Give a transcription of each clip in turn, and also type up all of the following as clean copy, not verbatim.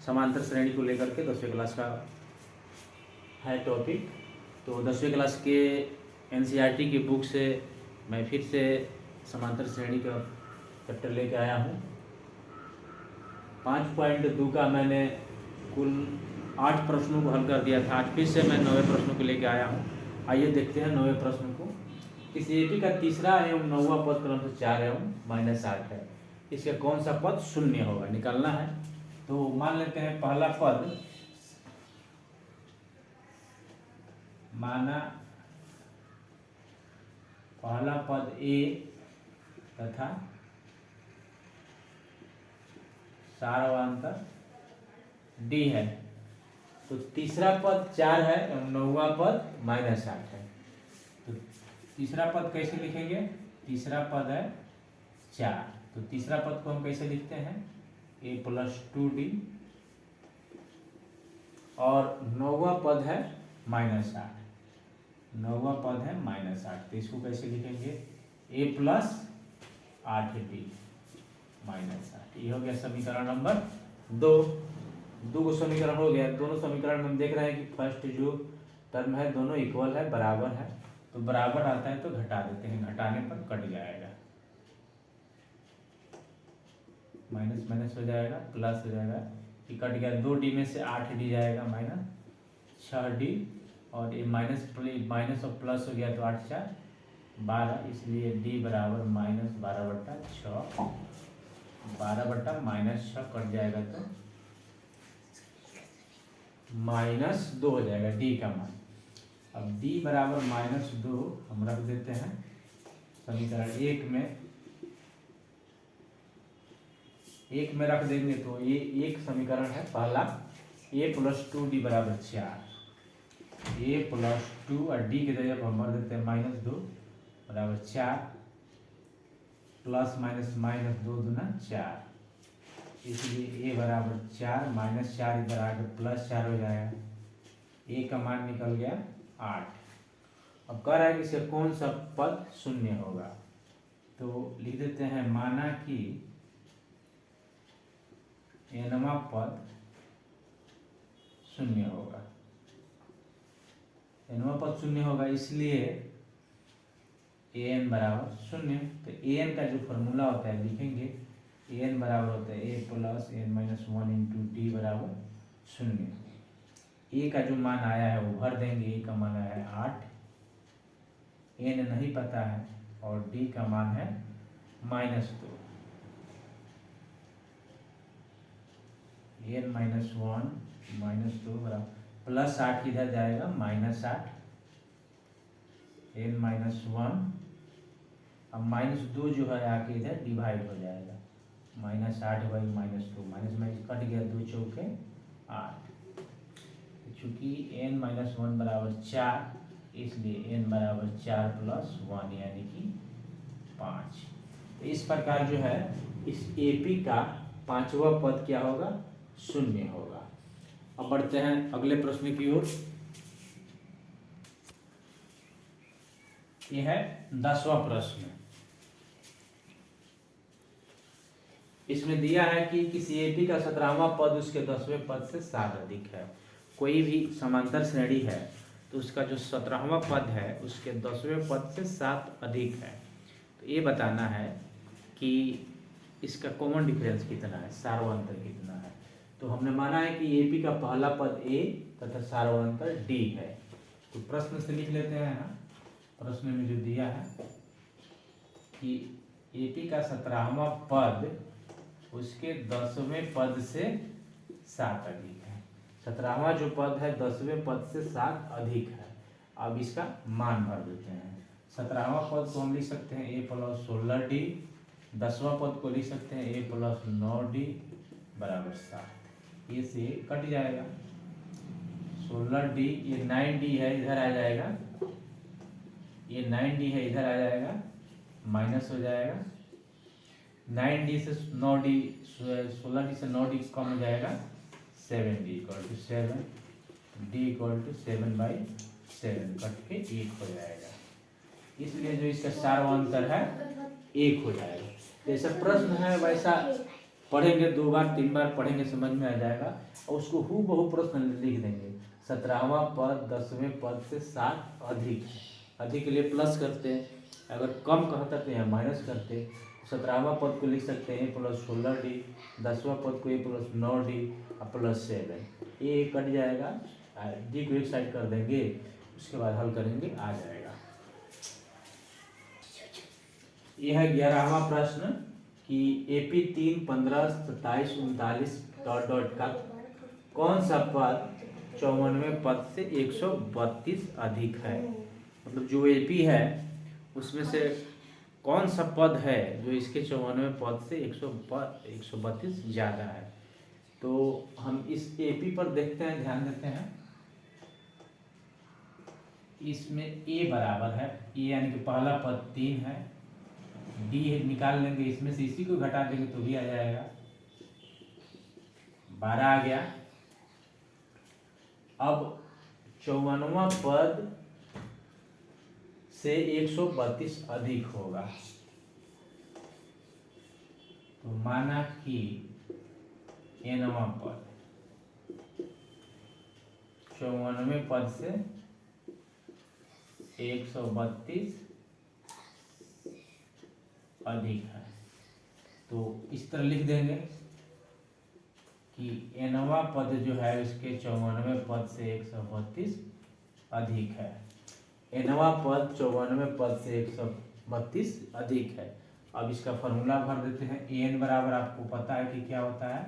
समांतर श्रेणी को लेकर के 10वीं क्लास का है टॉपिक। तो 10वीं क्लास के एनसीईआरटी की बुक से मैं फिर से समांतर श्रेणी का चैप्टर लेके आया हूँ। 5.2 का मैंने कुल 8 प्रश्नों को हल कर दिया था। आज फिर से मैं 9वें प्रश्नों को लेके आया हूँ। आइए देखते हैं 9वें प्रश्न को। किसी एपी का तीसरा एवं 9वां पद क्रम से 4 एवं -8 है। इसका कौन सा पद शून्य होगा, निकालना है। तो मान लेते हैं पहला पद माना पहला पद ए तथा सार्वंतर डी है। तो तीसरा पद 4 है एवं 9वां पद -8 है। तो तीसरा पद कैसे लिखेंगे? तीसरा पद है 4, तो तीसरा पद को हम कैसे लिखते हैं? a + 2d। और 9वां पद है -8, 9वां पद है -8, तो इसको कैसे लिखेंगे? a + 8d -8। ये हो गया समीकरण नंबर 2। दो समीकरण हो गया। दोनों समीकरण में हम देख रहे हैं कि फर्स्ट जो टर्म है दोनों इक्वल है, बराबर है। तो बराबर आता है तो घटा देते हैं, घटाने पर कट जाएगा, माइनस माइनस हो जाएगा, प्लस हो जाएगा। ये कट गया, 2d में से 8d जाएगा -6d, और ये माइनस और प्लस हो गया तो 8 × 4 = 12, इसलिए d बराबर -12/6, 12/-6 कट जाएगा तो -2 हो जाएगा d का मान। अब d बराबर -2 हम रख देते हैं समीकरण 1 में। 1 में रख देंगे तो ये एक समीकरण है पहला, a + 2d = 4, a + 2 और d की जगह पर हम भर देते हैं -2 = 4, प्लस माइनस -2 दूना 4, इसलिए a बराबर 4, -4 इधर आकर +4 हो जाएगा। a का मान निकल गया 8। अब कह रहा है कि इसका कौन सा पद शून्य होगा, तो लिख देते हैं माना कि nवां पद शून्य होगा। nवां पद शून्य होगा, इसलिए an बराबर 0। तो an का जो फॉर्मूला होता है लिखेंगे, an बराबर होता है a + n - 1 × d बराबर 0। a का जो मान आया है वो भर देंगे, a का मान आया है 8, n नहीं पता है, और d का मान है -2। n - 1 -2 बराबर +8 किधर जाएगा? -8, n - 1, अब -2 जो है आके इधर डिवाइड हो जाएगा, -8/-2, माइनस माइनस कट गया, 2 × 4 = 8। चूँकि n - 1 बराबर 4, इसलिए n बराबर 4 + 1 यानी कि 5। तो इस प्रकार जो है इस एपी का 5वां पद क्या होगा? शून्य होगा। अब बढ़ते हैं अगले प्रश्न की ओर। यह है 10वां प्रश्न। इसमें दिया है कि किसी एपी का 17वां पद उसके 10वें पद से 7 अधिक है। कोई भी समांतर श्रेणी है तो उसका जो 17वां पद है उसके 10वें पद से 7 अधिक है। तो ये बताना है कि इसका कॉमन डिफरेंस कितना है, सार्वंतर कितना है। तो हमने माना है कि एपी का पहला पद a तथा सार्वंतर d है। तो प्रश्न से लिख लेते हैं। प्रश्न में जो दिया है कि एपी का 17वां पद उसके 10वें पद से 7 अधिक है। 17वां जो पद है 10वें पद से 7 अधिक है। अब इसका मान भर देते हैं। 17वां पद को हम लिख सकते हैं a + 16d, 10वां पद को लिख सकते हैं a + 9d = 7। ये से कट जाएगा, 16d, ये 9d है इधर आ जाएगा, ये 9d है इधर आ जाएगा, माइनस हो जाएगा। 9d से 9d, 16d से 9d कम हो जाएगा, 7d = 7, d = 7/7 कट के 1 हो जाएगा। इसलिए जो इसका सार्वंतर है 1 हो जाएगा। जैसा प्रश्न है वैसा पढ़ेंगे 2 बार 3 बार पढ़ेंगे समझ में आ जाएगा। और उसको हूबहू प्रश्न लिख देंगे। 17वां पद 10वें पद से 7 अधिक है। अधिक के लिए प्लस करते हैं, अगर कम कहता तो यहाँ माइनस करते। 17वां पद को लिख सकते हैं प्लस 16d, 10वां पद को प्लस 9d और प्लस 7। ये कट जाएगा, डी को एक साइड कर देंगे, उसके बाद हल करेंगे, आ जाएगा। यह है 11वां प्रश्न कि AP 3, 15, 27, 39 डॉट डॉट का कौन सा पद 54वें पद से 132 अधिक है। मतलब जो AP है उसमें से कौन सा पद है जो इसके 54वें पद से 132 ज़्यादा है। तो हम इस AP पर देखते हैं, ध्यान देते हैं। इसमें A बराबर है, A यानी कि पहला पद 3 है, D निकाल लेंगे, इसमें से इसी को घटा देंगे तो भी आ जाएगा, 12 आ गया। अब 54वां पद से 132 अधिक होगा, तो माना कि nवां पद 54वें पद से 132 अधिक है। तो इस तरह लिख देंगे कि nवां पद जो है उसके 54वें पद से 132 अधिक है। nवां पद 54वें पद से 132 अधिक है। अब इसका फॉर्मूला भर देते हैं। an बराबर आपको पता है कि क्या होता है,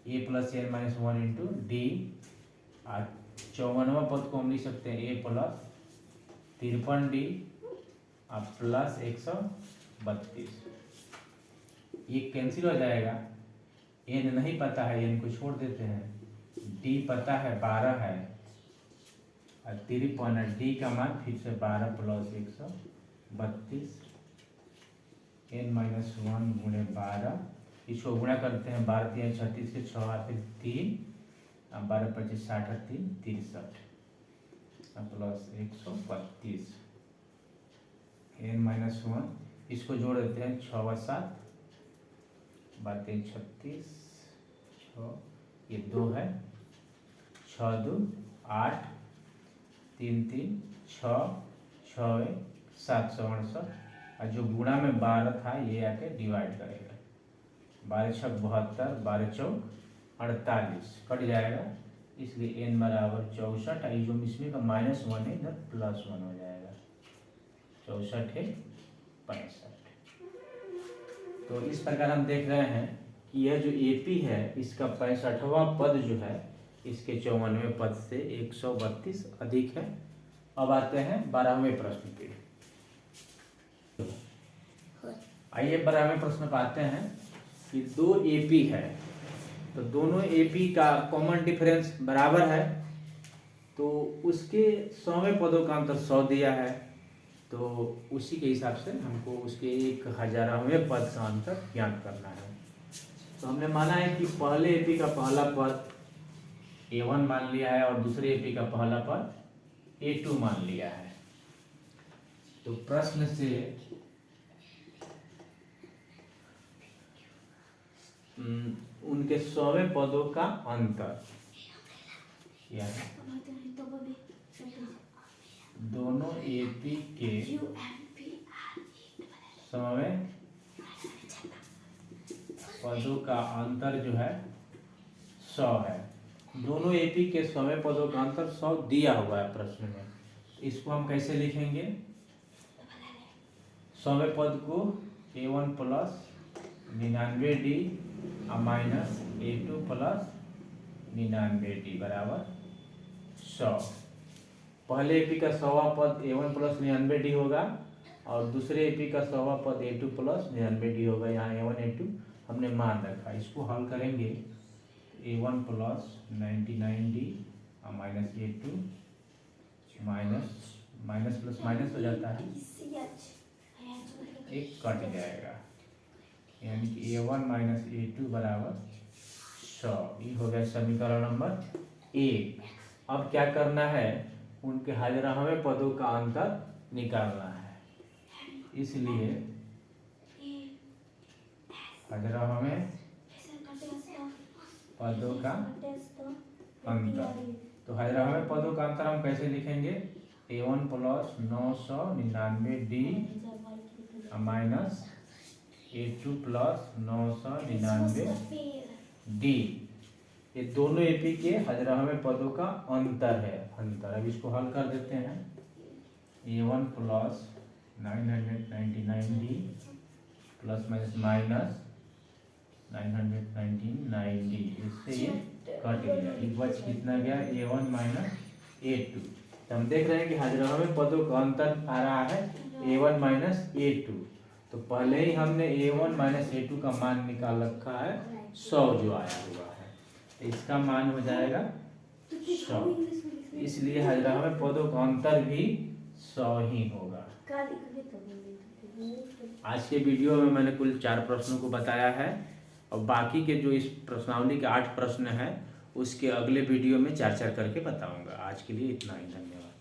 a plus n minus 1 into D. और 54वां पद को हम लिख सकते हैं a प्लस 53d और प्लस 132। ये कैंसिल हो जाएगा, n नहीं पता है, n को छोड़ देते हैं। d पता है 12 है और 53 d का मान फिर से 12 प्लस 132 n माइनस 1 गुणे 12। इसको गुणा करते हैं, 12 3 36 के 6 और फिर 3 और 12 25 60 और 3 63 प्लस 132 n माइनस 1। इसको जोड़ देते हैं, 6 व 7 12 3 36 6, ये 2 है, 6 2 8 3 3 6 6 768 और जो गुणा में 12 था ये आके डिवाइड करेगा, 12 6 72 12 चौक 48 कट जाएगा, इसलिए n बराबर 64। जो इसमें का माइनस 1 है इधर प्लस 1 हो जाएगा, 64 है 65। तो इस प्रकार हम देख रहे हैं कि यह जो AP है इसका 65वां पद जो है इसके 54वें पद से 132 अधिक है। अब आते हैं 12वें प्रश्न पे। आइए 12वें प्रश्न पर आते हैं कि 2 AP है, तो दोनों AP का कॉमन डिफरेंस बराबर है, तो उसके 100वें पदों का अंतर 100 दिया है, तो उसी के हिसाब से हमको उसके 1000वें पद का अंतर ज्ञात करना है। तो हमने माना है कि पहले AP का पहला पद A1 मान लिया है और दूसरे AP का पहला पद A2 मान लिया है। तो प्रश्न से उनके 100वें पदों का अंतर, यानी दोनों AP के 100वें पदों का अंतर जो है 100 है। दोनों AP के 100वें पदों का अंतर 100 दिया हुआ है प्रश्न में। इसको हम कैसे लिखेंगे, 100वें पद को A1 plus 99d minus A2 plus 99d बराबर 100। पहले AP का 100वां पद A1 प्लस 99d होगा और दूसरे AP का 100वां पद A2 प्लस 99d होगा। यहाँ A1 A2 हमने मान रखा, इसको हल करेंगे A1 plus 99d minus A2 minus minus plus minus हो जाता है, एक कट जाएगा, यानी कि A1 माइनस A2 बराबर 100। ये हो गया समीकरण नंबर 1। अब क्या करना है, उनके 1000वें पदों का अंतर निकालना है, इसलिए हजराह में पदों का अंतर। तो हजराह में पदों का अंतर हम कैसे लिखेंगे? A1 plus 999D minus A2 plus 999D। ये दोनों एपी के हजराह में पदों का अंतर है। अब इसको हल कर देते हैं। A1 plus 999D plus minus 999D, इससे ये कट गया। एक बच कितना गया? A1 minus A2। तो हम देख रहे हैं कि हजराह में पदों का अंतर आ रहा है A1 माइनस A2। तो पहले ही हमने A1 माइनस A2 का मान निकाल रखा है 100 जो आया हुआ है, तो इसका मान हो जाएगा 100। इसलिए हजराह में पदों का अंतर भी 100 ही होगा। आज के वीडियो में मैंने कुल 4 प्रश्नों को बताया है, और बाकी के जो इस प्रश्नावली के 8 प्रश्न हैं उसके अगले वीडियो में 4 करके बताऊंगा। आज के लिए इतना ही, धन्यवाद।